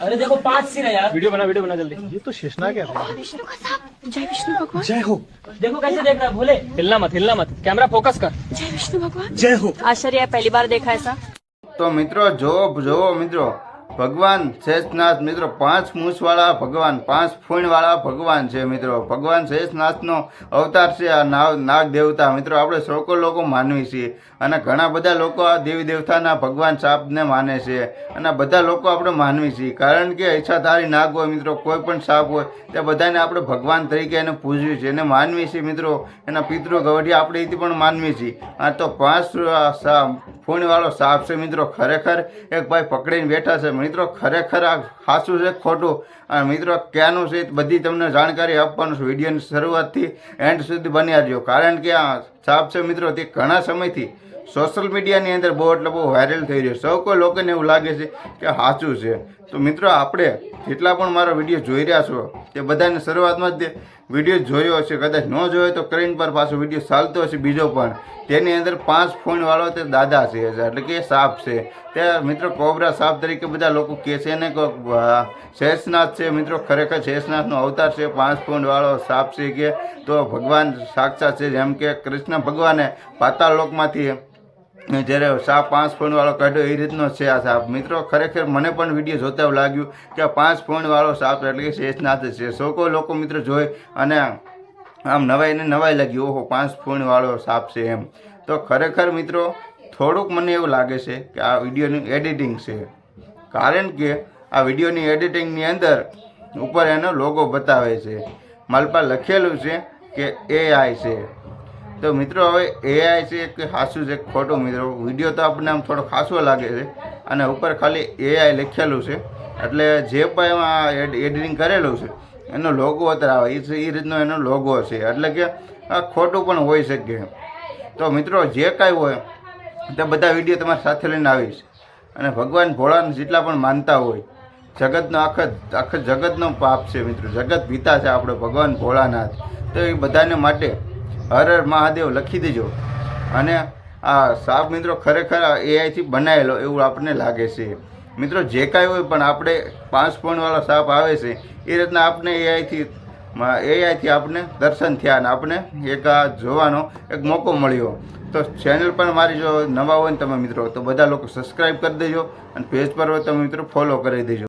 अरे देखो 5 सीन है यार। वीडियो बना जल्दी। ये तो शेषनाग है। विष्णु का सांप। जय विष्णु भगवान। जय हो। देखो कैसे देख रहा है भोले। हिलना मत कैमरा फोकस कर। जय विष्णु भगवान। जय हो। आश्चर्य है, पहली बार देखा ऐसा। तो मित्रों जो मित्रों भगवान शेषनाथ मित्रों 5 मूछवाળા ભગવાન 5 ફૂણવાળા ભગવાન છે મિત્રો। ભગવાન શેષનાથનો અવતાર છે આ નાગ દેવતા મિત્રો। આપણે સૌકો લોકો માનવી છીએ અને ઘણા બધા લોકો આ દેવી દેવતાના ભગવાન સાપને માને છે અને બધા લોકો આપણે માનવી છીએ કારણ કે ઈચ્છાધારી નાગ હોય મિત્રો, કોઈ પણ સાપ હોય તે બધાને આપણે ભગવાન તરીકે એને પૂજવી છે એને માનવી છીએ મિત્રો। એના પિતૃ ગવડિયા આપણે એથી પણ માનવી છીએ। આ તો 5 ફૂણવાળો સાપ છે મિત્રો। ખરેખર એક ભાઈ પકડીને બેઠા છે મિત્રો। ખરેખર આ સાચું છે ખોટું અને મિત્રો ક્યાંનું છે બધી તમને જાણકારી આપવાનું છે। વિડીયોની શરૂઆતથી એન્ડ સુધી બન્યા રહ્યો કારણ કે આ સાપ છે મિત્રો તે ઘણા સમયથી સોશિયલ મીડિયાની અંદર બહુ એટલે બહુ વાયરલ થઈ રહ્યો। સૌ કોઈ લોકોને એવું લાગે છે કે સાચું છે। તો મિત્રો આપણે જેટલા પણ મારો વિડીયો જોઈ રહ્યા છો તે બધાને શરૂઆતમાં જ વિડીયો જોયો હશે, કદાચ ન જોયો તો સ્ક્રીન પર પાછો વિડીયો ચાલતો હશે બીજો પણ। તેની અંદર 5 ફૂણવાળો તે દાદા છે એટલે કે સાપ છે તે મિત્રો કોબરા સાપ તરીકે બધા લોકો કહે છે ને શેષનાથ છે મિત્રો। ખરેખર શેષનાથનો અવતાર છે 5 ફૂણવાળો સાપ છે કે તો ભગવાન સાક્ષાત છે। જેમ કે કૃષ્ણ ભગવાને પાતાળ લોકમાંથી જ્યારે સાપ 5 ફૂણવાળો કાઢ્યો એ રીતનો છે આ સાપ મિત્રો। ખરેખર મને પણ વિડીયો જોતા એવું લાગ્યું કે 5 ફૂણવાળો સાપ એટલે કે શેષનાથ છે। સૌ કોઈ લોકો મિત્રો જોઈ અને આમ નવાઈ લાગી, ઓહો 5 ફૂણવાળો સાપ છે એમ। તો ખરેખર મિત્રો થોડુંક મને એવું લાગે છે કે આ વિડીયોની એડિટિંગ છે કારણ કે આ વિડીયોની એડિટિંગની અંદર ઉપર એનો લોગો બતાવે છે, માલપા લખેલું છે કે AI છે। તો મિત્રો હવે AI છે કે સાચું છે ખોટું મિત્રો વિડીયો તો આપણને આમ થોડો ખાસો લાગે છે અને ઉપર ખાલી AI લખેલું છે એટલે જે પણ એમાં એડિટિંગ કરેલું છે એનો લોગો અત્યારે આવે એ રીતનો એનો લોગો છે એટલે કે આ ખોટું પણ હોઈ શકે। તો મિત્રો જે કાંઈ હોય તે બધા વિડીયો તમારી સાથે લઈને આવીશ અને ભગવાન ભોળાને જેટલા પણ માનતા હોય જગતનો આખા જગતનો પાપ છે મિત્રો, જગત પિતા છે આપણે ભગવાન ભોળાનાથ। તો એ બધાને માટે હર હર મહાદેવ લખી દેજો। અને આ સાપ મિત્રો ખરેખર AIથી બનાવેલો એવું આપણને લાગે છે મિત્રો। જે કાંઈ હોય પણ આપણે 5 ફૂણવાળો સાપ આવે છે એ રીતના આપણે AIથી આપણે દર્શન થયા અને આપણે એક આ જોવાનો એક મોકો મળ્યો। તો ચેનલ પણ મારી જો નવા હોય ને તમે મિત્રો તો બધા લોકો સબસ્ક્રાઈબ કરી દેજો અને પેજ પર હોય તમે મિત્રો ફોલો કરી દેજો।